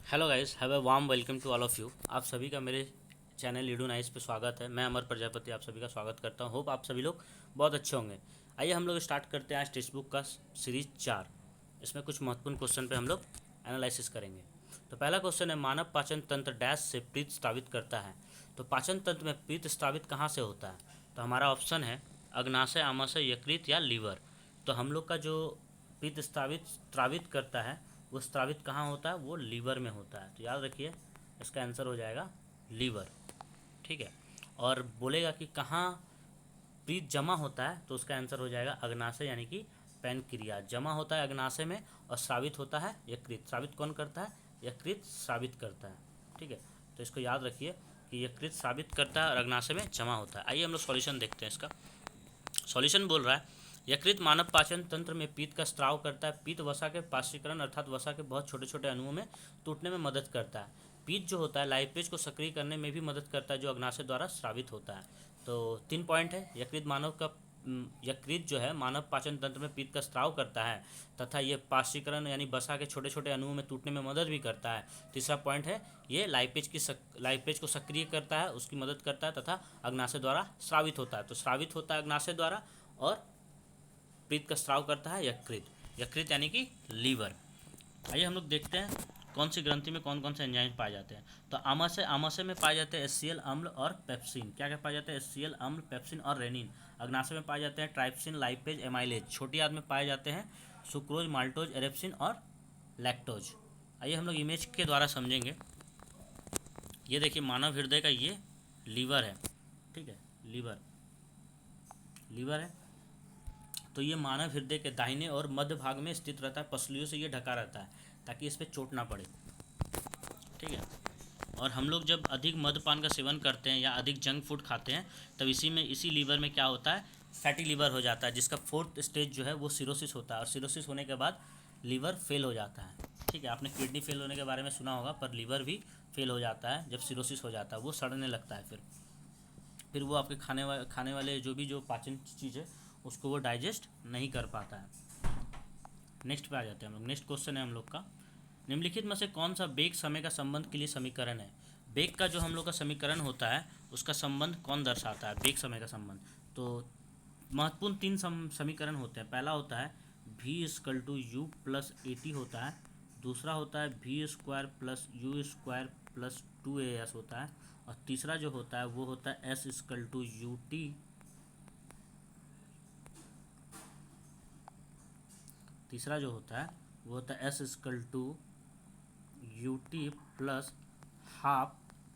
Hello guys, have a warm welcome to all of you. आप सभी का मेरे चैनल लीडू नाइस पे स्वागत है। मैं अमर प्रजापति आप सभी का स्वागत करता हूँ। होप आप सभी लोग बहुत अच्छे होंगे। आइए हम लोग स्टार्ट करते हैं आज टेक्स्ट बुक का सीरीज 4। इसमें कुछ महत्वपूर्ण क्वेश्चन पे हम लोग एनालिसिस करेंगे। तो पहला क्वेश्चन है, मानव पाचन तंत्र डैश से पीत स्रावित करता है। तो पाचन तंत्र में पीत स्रावित कहाँ से होता है? तो हमारा ऑप्शन है अग्नाशय, आमाशय, यकृत या लीवर। तो हम लोग का जो पित्त स्त्रावित करता है वो स्त्रावित कहाँ होता है? वो लीवर में होता है। तो याद रखिए इसका आंसर हो जाएगा लीवर। ठीक है। और बोलेगा कि कहाँ पित्त जमा होता है, तो उसका आंसर हो जाएगा अग्नाशय यानी कि पैनक्रिया। जमा होता है अग्नाशय में और स्रावित होता है यकृत। स्रावित कौन करता है? यकृत स्रावित करता है। ठीक है। तो इसको याद रखिए कि यकृत स्रावित करता है और अग्नाशय में जमा होता है। आइए हम लोग सॉल्यूशन देखते हैं इसका। सॉल्यूशन बोल रहा है, यकृत मानव पाचन तंत्र में पित्त का स्त्राव करता है। पित्त वसा के पाशीकरण अर्थात वसा के बहुत छोटे छोटे अणुओं में टूटने में मदद करता है। पित्त जो होता है लाइपेज को सक्रिय करने में भी मदद करता है, जो अग्नाशय द्वारा स्रावित होता है। तो 3 पॉइंट है। यकृत जो है मानव पाचन तंत्र में पित्त का स्त्राव करता है तथा ये पाशीकरण यानी वसा के छोटे छोटे अणुओं में टूटने में मदद भी करता है। तीसरा पॉइंट है, ये लाइपेज को सक्रिय करता है, उसकी मदद करता है तथा अग्नाशय द्वारा स्रावित होता है। तो स्रावित होता है अग्नाशय द्वारा और पित्त का स्राव करता है यकृत। यकृत यानी कि लीवर। आइए हम लोग देखते हैं कौन सी ग्रंथि में कौन कौन से एंजाइम पाए जाते हैं। तो आमाशय में पाए जाते हैं HCl अम्ल और पेप्सिन। क्या क्या पाए जाते हैं? HCl अम्ल, पेप्सिन और रेनिन। अग्नाशय में पाए जाते हैं ट्राइप्सिन, लाइपेज, एमाइलेज। छोटी आंत में पाए जाते हैं सुक्रोज, माल्टोज, एरेप्सिन और लैक्टोज। आइए हम लोग इमेज के द्वारा समझेंगे। ये देखिए मानव हृदय का ये लीवर है। ठीक है, लीवर लीवर है। तो ये मानव हृदय के दाहिने और मध्य भाग में स्थित रहता है। पसलियों से ये ढका रहता है ताकि इस पर चोट ना पड़े। ठीक है। और हम लोग जब अधिक मद्यपान का सेवन करते हैं या अधिक जंक फूड खाते हैं, तब इसी लीवर में क्या होता है? फैटी लीवर हो जाता है, जिसका 4th स्टेज जो है वो सिरोसिस होता है। और सिरोसिस होने के बाद लीवर फेल हो जाता है। ठीक है, आपने किडनी फेल होने के बारे में सुना होगा, पर लीवर भी फेल हो जाता है जब सिरोसिस हो जाता है। वो सड़ने लगता है। फिर वो आपके खाने वाले जो पाचन चीज़ है उसको वो डाइजेस्ट नहीं कर पाता है। नेक्स्ट पे आ जाते हैं हम लोग। नेक्स्ट क्वेश्चन है हम लोग का, निम्नलिखित में से कौन सा वेग समय का संबंध के लिए समीकरण है? वेग का जो हम लोग का समीकरण होता है उसका संबंध कौन दर्शाता है? वेग समय का संबंध। तो महत्वपूर्ण 3 समीकरण होते हैं। पहला होता है v = u+at होता है। दूसरा होता है v² + u² + 2as होता है। और तीसरा जो होता है वो होता है s=ut। तीसरा जो होता है वो होता है s=ut+½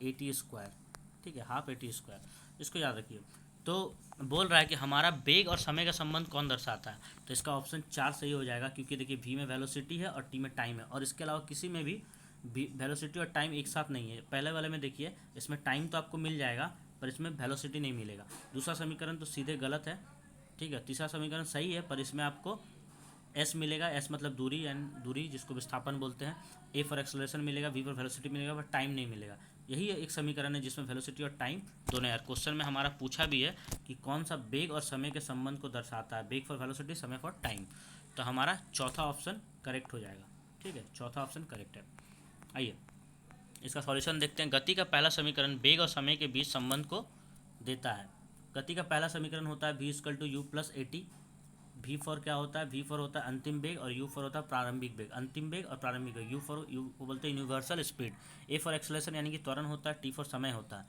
AT²। ठीक है, ½ AT²। इसको याद रखिए। तो बोल रहा है कि हमारा वेग और समय का संबंध कौन दर्शाता है? तो इसका ऑप्शन 4 सही हो जाएगा, क्योंकि देखिए v में वेलोसिटी है और t में टाइम है। और इसके अलावा किसी में भी वेलोसिटी और टाइम एक साथ नहीं है। पहले वाले में देखिए इसमें टाइम तो आपको मिल जाएगा पर इसमें वेलोसिटी नहीं मिलेगा। दूसरा समीकरण तो सीधे गलत है। ठीक है, तीसरा समीकरण सही है पर इसमें आपको एस मिलेगा। एस मतलब दूरी एंड दूरी जिसको विस्थापन बोलते हैं। ए फॉर एक्सेलरेशन मिलेगा, वी फॉर वेलोसिटी मिलेगा, पर टाइम नहीं मिलेगा। यही एक समीकरण है जिसमें वेलोसिटी और टाइम दोनों। यार क्वेश्चन में हमारा पूछा भी है कि कौन सा वेग और समय के संबंध को दर्शाता है? वेग फॉर वेलोसिटी, समय फॉर टाइम। तो हमारा चौथा ऑप्शन करेक्ट हो जाएगा। ठीक है, चौथा ऑप्शन करेक्ट है। आइए इसका सॉल्यूशन देखते हैं। गति का पहला समीकरण वेग और समय के बीच संबंध को देता है। गति का पहला समीकरण होता है v=u+at। वी फॉर क्या होता है? वी फॉर होता है अंतिम वेग और यू फॉर होता है प्रारंभिक वेग। अंतिम वेग और प्रारंभिक वेग। यू को बोलते हैं universal speed. A for acceleration यानी कि त्वरण होता है। टी फॉर समय होता है।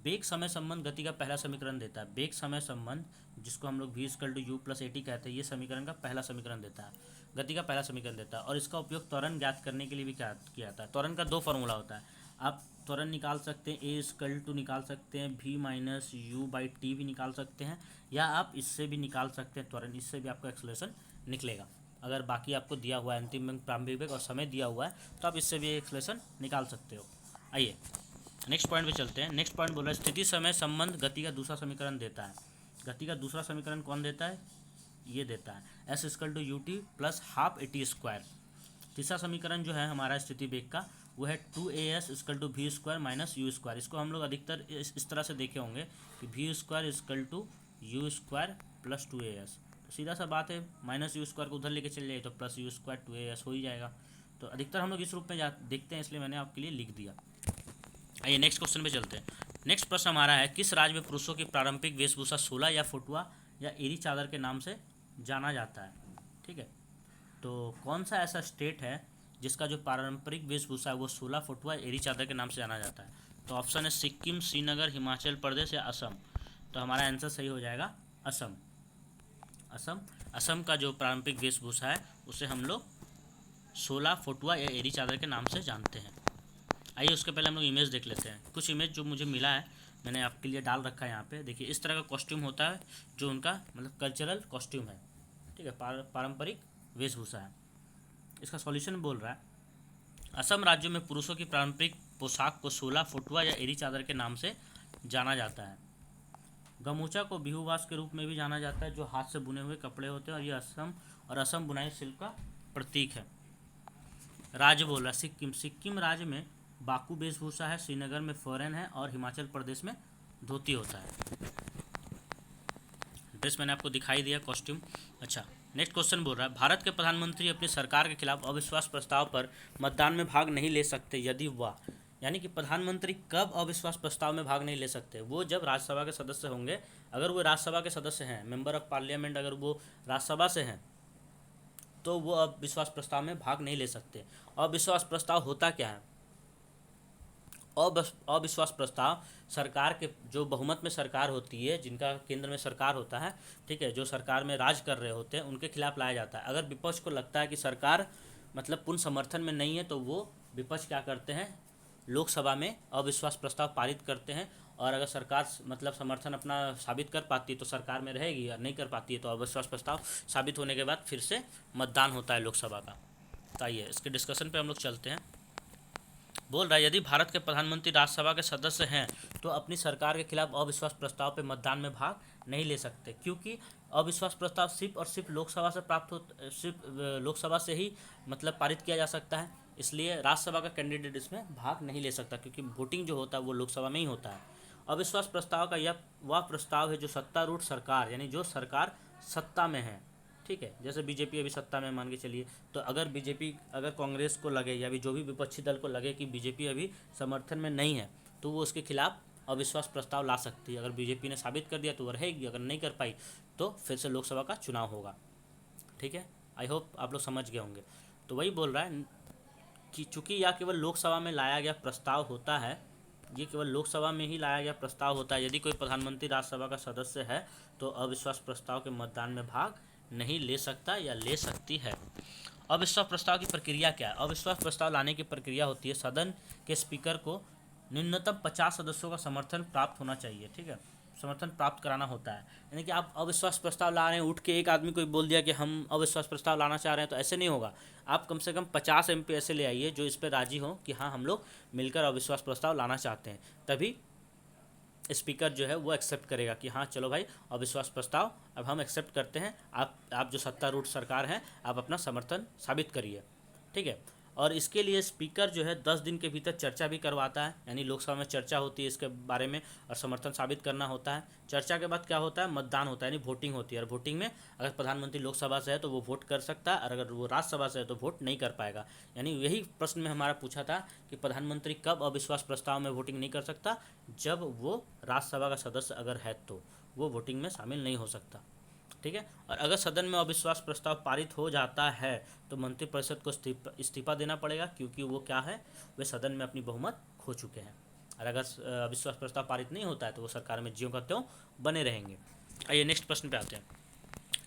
वेग समय संबंध गति का पहला समीकरण देता है। वेग समय संबंध जिसको हम लोग v=u+at कहते हैं, ये समीकरण का पहला समीकरण देता है, गति का पहला समीकरण देता है। और इसका उपयोग त्वरण ज्ञात करने के लिए भी किया जाता है। त्वरण का 2 फॉर्मूला होता है। आप त्वरण निकाल सकते हैं, A= निकाल सकते हैं, v-u/t भी निकाल सकते हैं, या आप इससे भी निकाल सकते हैं त्वरण। इससे भी आपका एक्सेलरेशन निकलेगा। अगर बाकी आपको दिया हुआ है अंतिम वेग, प्रारंभिक वेग और समय दिया हुआ है, तो आप इससे भी एक्सेलरेशन निकाल सकते हो। आइए नेक्स्ट पॉइंट पे चलते हैं। नेक्स्ट पॉइंट बोल रहा है स्थिति समय संबंध गति का दूसरा समीकरण देता है। गति का दूसरा समीकरण कौन देता है? ये देता है s=ut+½ AT²। तीसरा समीकरण जो है हमारा स्थिति वेग का वो है 2as=v² - u²। इसको हम लोग अधिकतर इस तरह से देखे होंगे कि v²u² + 2as। तो सीधा सा बात है, -u² को उधर लेके चले जाए तो +u² 2as हो ही जाएगा। तो अधिकतर हम लोग इस रूप में देखते हैं, इसलिए मैंने आपके लिए लिख दिया। आइए नेक्स्ट क्वेश्चन पे चलते हैं। नेक्स्ट प्रश्न हमारा है, किस राज्य में पुरुषों की पारंपरिक वेशभूषा सोला या फुटुआ या एरी चादर के नाम से जाना जाता है? ठीक है, तो कौन सा ऐसा स्टेट है जिसका जो पारंपरिक वेशभूषा है वो सोला, फुटुआ, एरी चादर के नाम से जाना जाता है? तो ऑप्शन है सिक्किम, श्रीनगर, हिमाचल प्रदेश या असम। तो हमारा आंसर सही हो जाएगा असम। असम का जो पारंपरिक वेशभूषा है उसे हम लोग सोला, फुटुआ या एरी चादर के नाम से जानते हैं। आइए उसके पहले हम लोग इमेज देख लेते हैं। कुछ इमेज जो मुझे मिला है मैंने आपके लिए डाल रखा है यहाँ पे। देखिए इस तरह का कॉस्ट्यूम होता है जो उनका मतलब कल्चरल कॉस्ट्यूम है, ठीक है, पारंपरिक वेशभूषा है। इसका सॉल्यूशन बोल रहा है, असम राज्य में पुरुषों की पारंपरिक पोशाक को सोला, फुटुआ या एरी चादर के नाम से जाना जाता है। गमूचा को बिहुवास के रूप में भी जाना जाता है, जो हाथ से बुने हुए कपड़े होते हैं, और ये असम बुनाई शिल्प का प्रतीक है। राज्य बोल रहा है सिक्किम राज्य में बाकू वेशभूषा है, श्रीनगर में फॉरेन है और हिमाचल प्रदेश में धोती होता है। ड्रेस मैंने आपको दिखाई दिया, कॉस्ट्यूम। अच्छा, नेक्स्ट क्वेश्चन बोल रहा है, भारत के प्रधानमंत्री अपनी सरकार के खिलाफ अविश्वास प्रस्ताव पर मतदान में भाग नहीं ले सकते यदि वह, यानी कि प्रधानमंत्री कब अविश्वास प्रस्ताव में भाग नहीं ले सकते? वो जब राज्यसभा के सदस्य होंगे। अगर वो राज्यसभा के सदस्य हैं, मेंबर ऑफ पार्लियामेंट, अगर वो राज्यसभा से हैं तो वो अविश्वास प्रस्ताव में भाग नहीं ले सकते। अविश्वास प्रस्ताव होता क्या है? अविश्वास प्रस्ताव सरकार के, जो बहुमत में सरकार होती है, जिनका केंद्र में सरकार होता है, ठीक है, जो सरकार में राज कर रहे होते हैं, उनके खिलाफ लाया जाता है। अगर विपक्ष को लगता है कि सरकार मतलब पूर्ण समर्थन में नहीं है तो वो विपक्ष क्या करते हैं, लोकसभा में अविश्वास प्रस्ताव पारित करते हैं। और अगर सरकार मतलब समर्थन अपना साबित कर पाती है तो सरकार में रहेगी, और नहीं कर पाती है तो अविश्वास प्रस्ताव साबित होने के बाद फिर से मतदान होता है लोकसभा का। तो आइए इसके डिस्कशन पे हम लोग चलते हैं। बोल रहा है, यदि भारत के प्रधानमंत्री राज्यसभा के सदस्य हैं तो अपनी सरकार के खिलाफ अविश्वास प्रस्ताव पे मतदान में भाग नहीं ले सकते, क्योंकि अविश्वास प्रस्ताव सिर्फ और सिर्फ लोकसभा से प्राप्त हो, सिर्फ लोकसभा से ही मतलब पारित किया जा सकता है। इसलिए राज्यसभा का कैंडिडेट इसमें भाग नहीं ले सकता, क्योंकि वोटिंग जो होता है वो लोकसभा में ही होता है। अविश्वास प्रस्ताव का यह वह प्रस्ताव है जो सत्तारूढ़ सरकार, यानी जो सरकार सत्ता में है, ठीक है, जैसे बीजेपी अभी सत्ता में मान के चलिए, तो अगर बीजेपी, अगर कांग्रेस को लगे या भी जो भी विपक्षी दल को लगे कि बीजेपी अभी समर्थन में नहीं है तो वो उसके खिलाफ अविश्वास प्रस्ताव ला सकती है। अगर बीजेपी ने साबित कर दिया तो वो रहेगी, अगर नहीं कर पाई तो फिर से लोकसभा का चुनाव होगा। ठीक है, आई होप आप लोग समझ गए होंगे। तो वही बोल रहा है कि चूंकि यह केवल लोकसभा में लाया गया प्रस्ताव होता है, ये केवल लोकसभा में ही लाया गया प्रस्ताव होता है, यदि कोई प्रधानमंत्री राज्यसभा का सदस्य है तो अविश्वास प्रस्ताव के मतदान में भाग नहीं ले सकता या ले सकती है। अविश्वास प्रस्ताव की प्रक्रिया क्या है? अविश्वास प्रस्ताव लाने की प्रक्रिया होती है, सदन के स्पीकर को न्यूनतम 50 सदस्यों का समर्थन प्राप्त होना चाहिए, ठीक है, समर्थन प्राप्त कराना होता है। यानी कि आप अविश्वास प्रस्ताव ला रहे हैं, उठ के एक आदमी को बोल दिया कि हम अविश्वास प्रस्ताव लाना चाह रहे हैं, तो ऐसे नहीं होगा। आप कम से कम 50 MP ऐसे ले आइए जो इस पर राजी हो कि हाँ हम लोग मिलकर अविश्वास प्रस्ताव लाना चाहते हैं, तभी स्पीकर जो है वो एक्सेप्ट करेगा कि हाँ चलो भाई अविश्वास प्रस्ताव अब हम एक्सेप्ट करते हैं, आप जो सत्तारूढ़ सरकार है आप अपना समर्थन साबित करिए, ठीक है। और इसके लिए स्पीकर जो है 10 दिन के भीतर चर्चा भी करवाता है, यानी लोकसभा में चर्चा होती है इसके बारे में और समर्थन साबित करना होता है। चर्चा के बाद क्या होता है, मतदान होता है, यानी वोटिंग होती है। और वोटिंग में अगर प्रधानमंत्री लोकसभा से है तो वो वोट कर सकता है, और अगर वो राज्यसभा से है तो वोट नहीं कर पाएगा। यानी यही प्रश्न में हमारा पूछा था कि प्रधानमंत्री कब अविश्वास प्रस्ताव में वोटिंग नहीं कर सकता, जब वो राज्यसभा का सदस्य अगर है तो वो वोटिंग में शामिल नहीं हो सकता, ठीक है। और अगर सदन में अविश्वास प्रस्ताव पारित हो जाता है तो मंत्रिपरिषद को इस्तीफा देना पड़ेगा, क्योंकि वो क्या है, वे सदन में अपनी बहुमत खो चुके हैं। और अगर अविश्वास प्रस्ताव पारित नहीं होता है तो वो सरकार में ज्यों का त्यों बने रहेंगे। आइए नेक्स्ट प्रश्न पे आते हैं।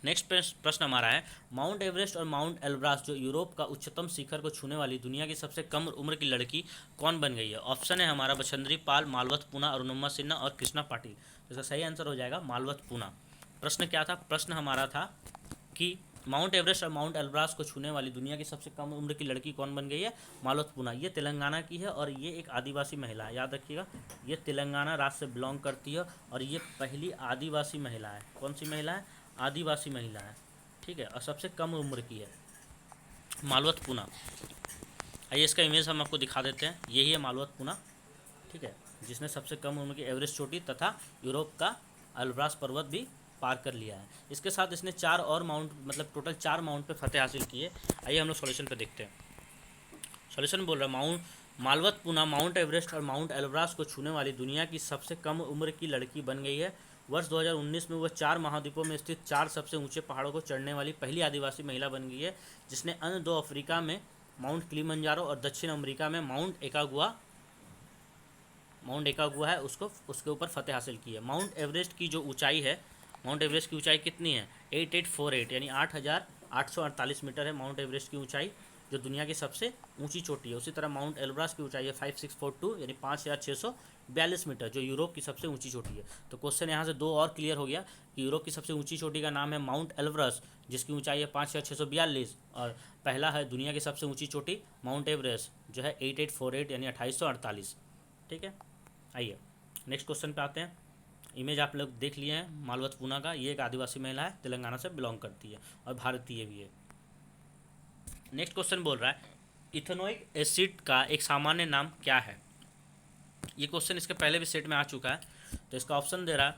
नेक्स्ट प्रश्न हमारा है, माउंट एवरेस्ट और माउंट एल्ब्रस जो यूरोप का उच्चतम शिखर को छूने वाली दुनिया की सबसे कम उम्र की लड़की कौन बन गई है? ऑप्शन है हमारा बछेंद्री पाल, मालवत पूना, अरुणिमा सिन्हा और कृष्णा पाटिल। इसका सही आंसर हो जाएगा मालवत पूना। प्रश्न क्या था? प्रश्न हमारा था कि माउंट एवरेस्ट और माउंट एल्ब्रस को छूने वाली दुनिया की सबसे कम उम्र की लड़की कौन बन गई है? मालवत पूना। ये तेलंगाना की है और ये एक आदिवासी महिला है, याद रखिएगा, ये तेलंगाना राज्य से बिलोंग करती है और ये पहली आदिवासी महिला है। कौन सी महिला है? आदिवासी महिला है, ठीक है, और सबसे कम उम्र की है, मालवत पूना। आइए इसका इमेज हम आपको दिखा देते हैं। यही है मालवत पूना, ठीक है, जिसने सबसे कम उम्र की एवरेस्ट चोटी तथा यूरोप का एल्ब्रस पर्वत भी पार कर लिया है। इसके साथ इसने 4 और माउंट, मतलब टोटल 4 माउंट पे फतेह हासिल की है। आइए हम लोग सॉल्यूशन पे देखते हैं। सॉल्यूशन बोल रहा है माउंट मालवत पुना माउंट एवरेस्ट और माउंट एलब्रास को छूने वाली दुनिया की सबसे कम उम्र की लड़की बन गई है। वर्ष 2019 में वह 4 महाद्वीपों में स्थित 4 सबसे ऊंचे पहाड़ों को चढ़ने वाली पहली आदिवासी महिला बन गई है, जिसने अन्य 2 अफ्रीका में माउंट किलिमंजारो और दक्षिण अमेरिका में माउंट एकागुआ है उसको उसके ऊपर फतेह हासिल की है। माउंट एवरेस्ट की जो ऊंचाई है, माउंट एवरेस्ट की ऊंचाई कितनी है? 8848 यानी 8848 मीटर है माउंट एवरेस्ट की ऊंचाई, जो दुनिया की सबसे ऊंची चोटी है। उसी तरह माउंट एलब्रास की ऊंचाई है 5642 यानी 5642 मीटर, जो यूरोप की सबसे ऊंची चोटी है। तो क्वेश्चन यहाँ से 2 और क्लियर हो गया कि यूरोप की सबसे ऊंची चोटी का नाम है माउंट एलब्रस, जिसकी ऊंचाई है 5642, और पहला है दुनिया की सबसे ऊंची चोटी माउंट एवरेस्ट जो है 8848 यानी 2848। ठीक है, आइए नेक्स्ट क्वेश्चन पे आते हैं। इमेज आप लोग देख लिए हैं मालवत पूना का। ये एक आदिवासी महिला है, तेलंगाना से बिलोंग करती है और भारतीय भी है। नेक्स्ट क्वेश्चन बोल रहा है इथेनोइक एसिड का एक सामान्य नाम क्या है? ये क्वेश्चन इसके पहले भी सेट में आ चुका है, तो इसका ऑप्शन दे रहा है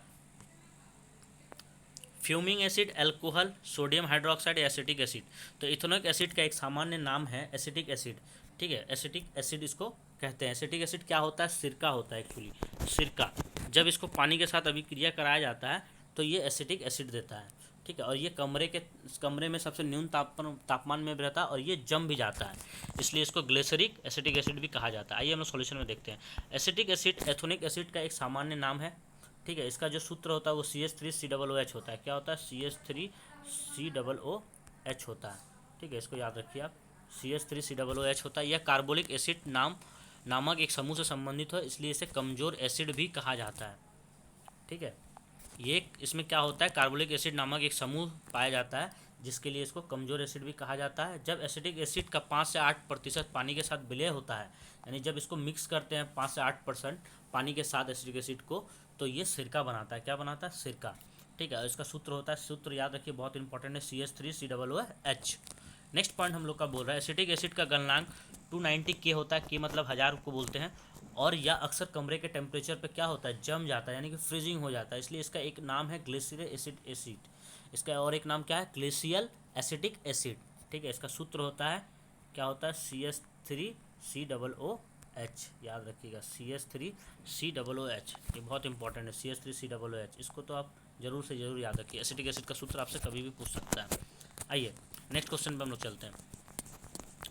fuming acid, alcohol, sodium hydroxide या एसिटिक एसिड। तो इथेनोइक एसिड का एक सामान्य नाम है एसिटिक एसिड। ठीक है, एसिटिक एसिड इसको कहते हैं। एसिटिक एसिड क्या होता है? सिरका होता है एक्चुअली, सिरका। जब इसको पानी के साथ अभिक्रिया कराया जाता है तो ये एसिटिक एसिड देता है। ठीक है, और ये कमरे में सबसे न्यून तापमान में भी रहता है और ये जम भी जाता है, इसलिए इसको ग्लिसरिक एसिटिक एसिड भी कहा जाता है। आइए हम लोग सॉल्यूशन में देखते हैं। एसिटिक एसिड एथोनिक एसिड का एक सामान्य नाम है। ठीक है, इसका जो सूत्र होता है वो CH3COOH होता है। क्या होता है? CH3COOH होता है। ठीक है, इसको याद रखिए आप, CH3COOH होता है। यह कार्बोलिक एसिड नामक एक समूह से संबंधित है, इसलिए इसे कमजोर एसिड भी कहा जाता है। ठीक है, ये इसमें क्या होता है, कार्बोलिक एसिड नामक एक समूह पाया जाता है, जिसके लिए इसको कमजोर एसिड भी कहा जाता है। जब एसिटिक एसिड का 5 से 8% पानी के साथ विलय होता है, यानी जब इसको मिक्स करते हैं 5 से 8% पानी के साथ एसिटिक एसिड को, तो ये सिरका बनाता है। क्या बनाता है? सिरका। ठीक है, इसका सूत्र होता है, सूत्र याद रखिए, बहुत इंपॉर्टेंट है, CH3COOH। नेक्स्ट पॉइंट हम लोग का बोल रहा है एसिटिक एसिड का गलनांक 290 K होता है। K मतलब 1000 को बोलते हैं, और यह अक्सर कमरे के टेम्परेचर पे क्या होता है? जम जाता है, यानी कि फ्रीजिंग हो जाता है, इसलिए इसका एक नाम है ग्लिसरल एसिड। इसका और एक नाम क्या है? Glacial acetic acid. ठीक है, इसका सूत्र होता है, क्या होता है? CH3COOH। याद रखिएगा, CH3COOH, ये बहुत इंपॉर्टेंट है, CH3COOH। इसको तो आप जरूर से जरूर याद रखिए। एसिटिक एसिड का सूत्र आपसे कभी भी पूछ सकता है। आइए नेक्स्ट क्वेश्चन पर हम लोग चलते हैं।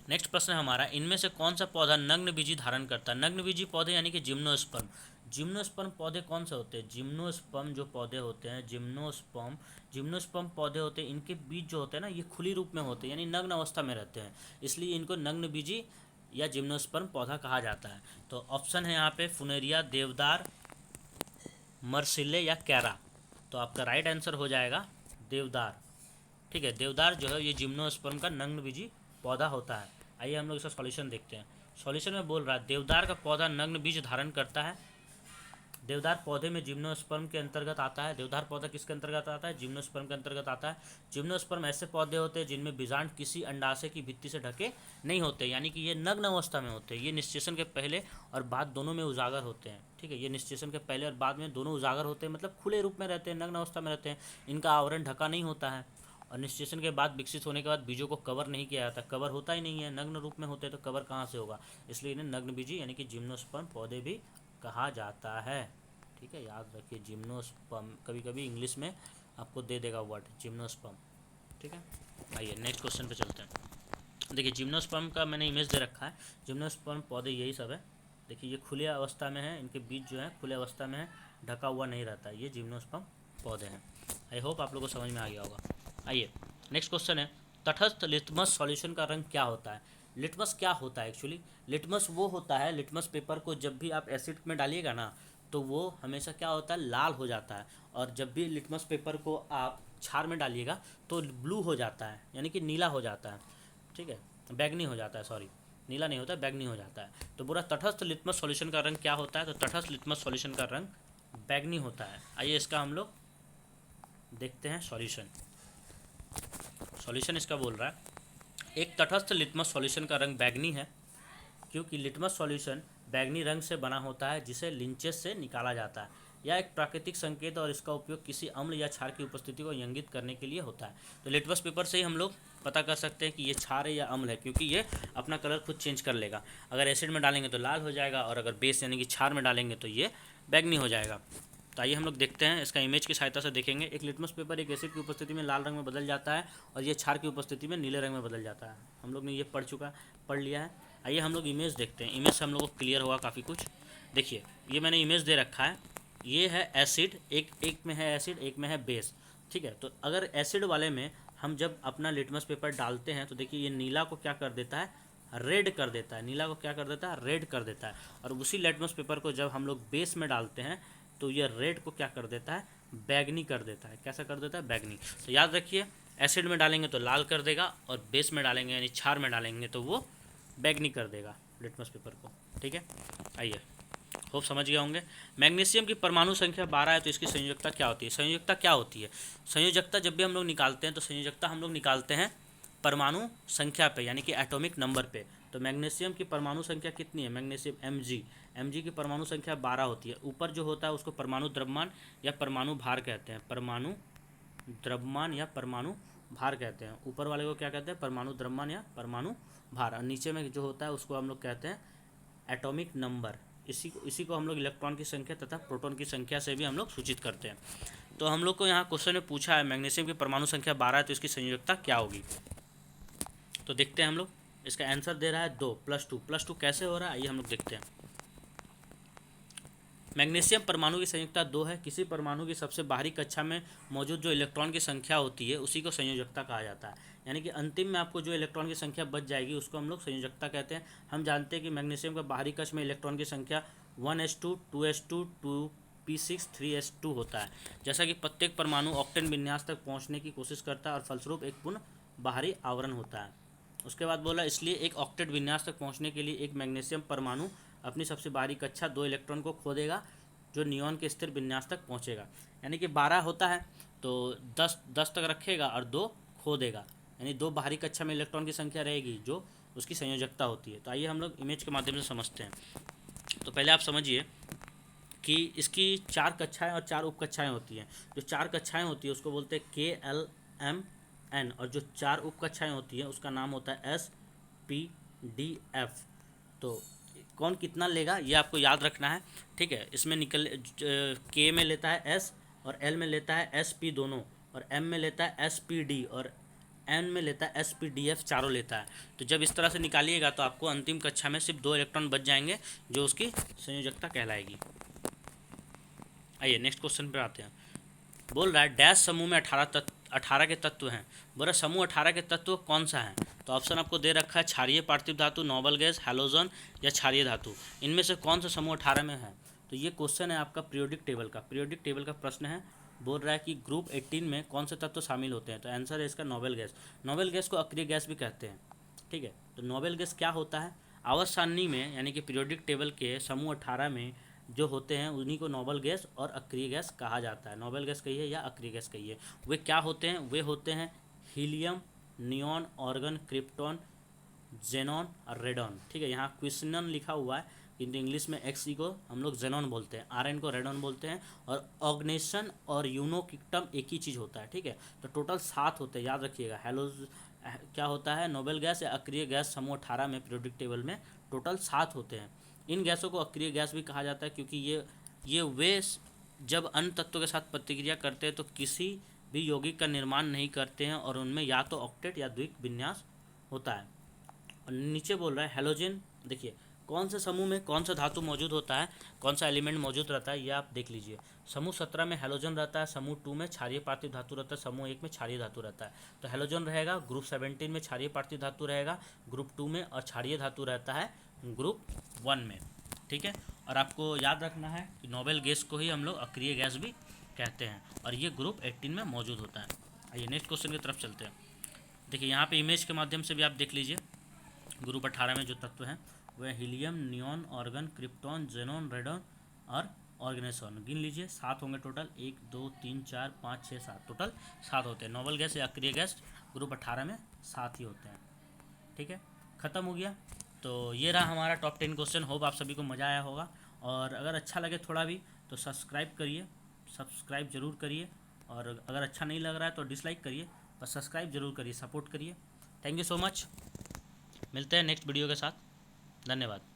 नेक्स्ट प्रश्न है हमारा, इनमें से कौन सा पौधा नग्न बीजी धारण करता है? नग्न बीजी पौधे यानी कि जिम्नोस्पर्म। जिम्नोस्पर्म पौधे कौन से होते हैं? जिम्नोस्पर्म जो पौधे होते हैं, जिम्नोस्पर्म पौधे होते हैं, इनके बीज जो होते हैं ना, ये खुली रूप में होते हैं, यानी नग्न अवस्था में रहते हैं, इसलिए इनको नग्न बीजी या जिम्नोस्पर्म पौधा कहा जाता है। तो ऑप्शन है यहाँ पे फुनेरिया, देवदार, मर्सिले या कैरा। तो आपका राइट आंसर हो जाएगा देवदार। ठीक है, देवदार जो है ये जिम्नोस्पर्म का नग्न बीजी पौधा होता है। आइए हम लोग इसका सॉल्यूशन देखते हैं। सॉल्यूशन में बोल रहा है देवदार का पौधा नग्न बीज धारण करता है। देवदार पौधे में जिम्नोस्पर्म के अंतर्गत आता है। देवदार पौधा किसके अंतर्गत आता है? जिम्नोस्पर्म के अंतर्गत आता है। जिम्नोस्पर्म ऐसे पौधे होते हैं जिनमें बीजांड किसी अंडाशय की भित्ति से ढके नहीं होते, यानी कि ये नग्न अवस्था में होते हैं। ये निषेचन के पहले और बाद दोनों में उजागर होते हैं। ठीक है, ये निषेचन के पहले और बाद में दोनों उजागर होते हैं, मतलब खुले रूप में रहते हैं, नग्न अवस्था में रहते हैं। इनका आवरण ढका नहीं होता है, और निषेचन के बाद विकसित होने के बाद बीजों को कवर नहीं किया जाता। कवर होता ही नहीं है, नग्न रूप में होते हैं, तो कवर कहाँ से होगा? इसलिए इन्हें नग्न बीजी यानी कि जिम्नोस्पर्म पौधे भी कहा जाता है। ठीक है, याद रखिए जिम्नोस्पर्म, कभी कभी इंग्लिश में आपको दे देगा वर्ड जिम्नोस्पर्म। ठीक है, आइए नेक्स्ट क्वेश्चन पे चलते हैं। देखिए जिम्नोस्पर्म का मैंने इमेज दे रखा है। जिम्नोस्पर्म पौधे यही सब है। देखिए ये खुले अवस्था में है, इनके बीज जो है खुले अवस्था में है, ढका हुआ नहीं रहता। ये जिम्नोस्पर्म पौधे हैं। आई होप आप लोगों को समझ में आ गया होगा। आइए नेक्स्ट क्वेश्चन है, तटस्थ लिटमस सॉल्यूशन का रंग क्या होता है? लिटमस क्या होता है एक्चुअली? लिटमस वो होता है, लिटमस पेपर को जब भी आप एसिड में डालिएगा ना, तो वो हमेशा क्या होता है? लाल हो जाता है। और जब भी लिटमस पेपर को आप क्षार में डालिएगा तो ब्लू हो जाता है, यानी कि नीला हो जाता है। ठीक है, बैगनी हो जाता है, सॉरी नीला नहीं होता है, बैगनी हो जाता है। तो पूरा तटस्थ लिटमस सॉल्यूशन का रंग क्या होता है? तो तटस्थ लिटमस सॉल्यूशन का रंग बैगनी होता है। आइए इसका हम लोग देखते हैं सॉल्यूशन। सॉल्यूशन इसका बोल रहा है, एक तटस्थ लिटमस सॉल्यूशन का रंग बैगनी है, क्योंकि लिटमस सॉल्यूशन बैगनी रंग से बना होता है, जिसे लिंचेस से निकाला जाता है। यह एक प्राकृतिक संकेत और इसका उपयोग किसी अम्ल या क्षार की उपस्थिति को इंगित करने के लिए होता है। तो लिटमस पेपर से ही हम लोग पता कर सकते हैं कि ये क्षार है या अम्ल है, क्योंकि ये अपना कलर खुद चेंज कर लेगा। अगर एसिड में डालेंगे तो लाल हो जाएगा, और अगर बेस यानी कि क्षार में डालेंगे तो ये बैंगनी हो जाएगा। तो आइए हम लोग देखते हैं, इसका इमेज की सहायता से देखेंगे। एक लिटमस पेपर एक एसिड की उपस्थिति में लाल रंग में बदल जाता है और ये क्षार की उपस्थिति में नीले रंग में बदल जाता है। हम लोग ने ये पढ़ लिया है। आइए हम लोग इमेज देखते हैं। इमेज से हम लोग को क्लियर होगा काफ़ी कुछ। देखिए, ये मैंने इमेज दे रखा है। ये है एसिड, एक में है एसिड, एक में है बेस, ठीक है। तो अगर एसिड वाले में हम जब अपना लिटमस पेपर डालते हैं तो देखिए ये नीला को क्या कर देता है, रेड कर देता है। नीला को क्या कर देता है, रेड कर देता है। और उसी लिटमस पेपर को जब हम लोग बेस में डालते हैं तो ये रेड को क्या कर देता है, बैगनी कर देता है। कैसा कर देता है, बैगनी। तो याद रखिए, एसिड में डालेंगे तो लाल कर देगा, और बेस में डालेंगे यानी क्षार में डालेंगे तो वो बैगनी कर देगा लिटमस पेपर को, ठीक है। आइए, होप समझ गए होंगे। मैग्नीशियम की परमाणु संख्या 12 है, तो इसकी संयोजकता क्या होती है। संयोजकता क्या होती है, संयोजकता जब भी हम लोग निकालते हैं तो संयोजकता हम लोग निकालते हैं परमाणु संख्या पे, यानी कि एटॉमिक नंबर पे। तो मैग्नीशियम की परमाणु संख्या कितनी है, मैग्नीशियम Mg की परमाणु संख्या 12 होती है। ऊपर जो होता है उसको परमाणु द्रव्यमान या परमाणु भार कहते हैं। परमाणु द्रव्यमान या परमाणु भार कहते हैं। ऊपर वाले को क्या कहते हैं, परमाणु द्रव्यमान या परमाणु भार। और नीचे में जो होता है उसको हम लोग कहते हैं एटॉमिक नंबर। इसी को हम लोग इलेक्ट्रॉन की संख्या तथा प्रोटॉन की संख्या से भी हम लोग सूचित करते हैं। तो हम लोग को यहाँ क्वेश्चन में पूछा है मैग्नीशियम की परमाणु संख्या 12 है, तो इसकी संयोजकता क्या होगी। तो देखते हैं हम लोग। इसका आंसर दे रहा है 2 + 2 कैसे हो रहा है, आइए हम लोग देखते हैं। मैग्नीशियम परमाणु की संयोजकता 2 है। किसी परमाणु की सबसे बाहरी कक्षा में मौजूद जो इलेक्ट्रॉन की संख्या होती है उसी को संयोजकता कहा जाता है। यानी कि अंतिम में आपको जो इलेक्ट्रॉन की संख्या बच जाएगी उसको हम लोग संयोजकता कहते हैं। हम जानते हैं कि मैग्नीशियम का बाहरी कक्ष में इलेक्ट्रॉन की संख्या 1s2 2s2 2p6 3s2 होता है। जैसा कि प्रत्येक परमाणु ऑक्टेन विन्यास तक पहुँचने की कोशिश करता है और फलस्वरूप एक पूर्ण बाहरी आवरण होता है। उसके बाद बोला, इसलिए एक ऑक्टेट विन्यास तक पहुँचने के लिए एक मैग्नीशियम परमाणु अपनी सबसे बाहरी कक्षा 2 इलेक्ट्रॉन को खो देगा जो नियॉन के स्थिर विन्यास तक पहुंचेगा। यानी कि 12 होता है तो 10 तक रखेगा और 2 खो देगा, यानी 2 बाहरी कक्षा में इलेक्ट्रॉन की संख्या रहेगी जो उसकी संयोजकता होती है। तो आइए हम लोग इमेज के माध्यम से समझते हैं। तो पहले आप समझिए कि इसकी 4 कक्षाएँ और 4 उपकक्षाएँ होती हैं। जो 4 कक्षाएँ होती है उसको बोलते हैं KLMN, और जो 4 उपकक्षाएँ होती हैं उसका नाम होता है SPDF। तो कौन कितना लेगा ये आपको याद रखना है, ठीक है। इसमें K में लेता है S और L में लेता है SP दोनों, और M में लेता है SPD और N में लेता है SPDF, चारों लेता है। तो जब इस तरह से निकालिएगा तो आपको अंतिम कक्षा में सिर्फ 2 इलेक्ट्रॉन बच जाएंगे जो उसकी संयोजकता कहलाएगी। आइए नेक्स्ट क्वेश्चन पर आते हैं। बोल रहा है डैश समूह में 18 के तत्व हैं। बोल रहा समूह 18 के तत्व कौन सा है। तो ऑप्शन आपको दे रखा है क्षारीय पार्थिव धातु, नोबल गैस, हैलोजन या क्षारीय धातु। इनमें से कौन सा समूह 18 में है। तो ये क्वेश्चन है आपका पीरियोडिक टेबल का प्रश्न है। बोल रहा है कि ग्रुप 18 में कौन से तत्व शामिल होते हैं। तो आंसर है इसका नोबल गैस। नोबल गैस को अक्रिय गैस भी कहते हैं, ठीक है। तो नोबल गैस क्या होता है, आवर्त सारणी में यानी कि पीरियोडिक टेबल के समूह 18 में जो होते हैं उन्हीं को नोबल गैस और अक्रिय गैस कहा जाता है। नोबल गैस कहिए या अक्रिय गैस कहिए। वे क्या होते हैं, वे होते हैं helium, neon, organ, krypton, xenon और रेडॉन, ठीक है। यहाँ क्विसनन लिखा हुआ है किंतु इंग्लिश में एक्सी को हम लोग जेनॉन बोलते हैं, आरएन को रेडॉन बोलते हैं, और ऑर्गनेशन और यूनोकिक्टम एक ही चीज़ होता है, ठीक है। तो टोटल 7 होते हैं, याद रखिएगा। हेलोज क्या होता है, नोबल गैस या अक्रिय गैस समूह 18 में पीरियोडिक टेबल में टोटल 7 होते हैं। इन गैसों को अक्रिय गैस भी कहा जाता है क्योंकि ये वे जब अन्य तत्वों के साथ प्रतिक्रिया करते हैं तो किसी भी यौगिक का निर्माण नहीं करते हैं और उनमें या तो ऑक्टेट या द्विक विन्यास होता है। और नीचे बोल रहा है हेलोजन। देखिए कौन से समूह में कौन सा धातु मौजूद होता है, कौन सा एलिमेंट मौजूद रहता है, ये आप देख लीजिए। समूह 17 में हेलोजन रहता है, समूह 2 में क्षारीय पार्थिव धातु रहता है, समूह 1 में क्षारीय धातु रहता है। तो हेलोजन रहेगा ग्रुप 17 में, क्षारीय पार्थिव धातु रहेगा ग्रुप 2 में, और क्षारीय धातु रहता है ग्रुप 1 में, ठीक है। और आपको याद रखना है कि नोबल गैस को ही हम लोग अक्रिय गैस भी कहते हैं, और ये ग्रुप 18 में मौजूद होता है। आइए नेक्स्ट क्वेश्चन की तरफ चलते हैं। देखिए यहाँ पे इमेज के माध्यम से भी आप देख लीजिए। ग्रुप 18 में जो तत्व हैं वह helium, neon, organ, krypton, xenon, radon और ऑर्गेनेसॉन। गिन लीजिए 7 होंगे टोटल, 1 2 3 4 5 6 7, टोटल 7 होते हैं। नोबल गैस या अक्रिय गैस ग्रुप 18 में 7 ही होते हैं, ठीक है। ख़त्म हो गया। तो ये रहा हमारा टॉप 10 क्वेश्चन। होप आप सभी को मज़ा आया होगा, और अगर अच्छा लगे थोड़ा भी तो सब्सक्राइब करिए, सब्सक्राइब ज़रूर करिए, और अगर अच्छा नहीं लग रहा है तो डिसलाइक करिए, पर सब्सक्राइब ज़रूर करिए, सपोर्ट करिए। Thank you so much. मिलते हैं नेक्स्ट वीडियो के साथ। धन्यवाद।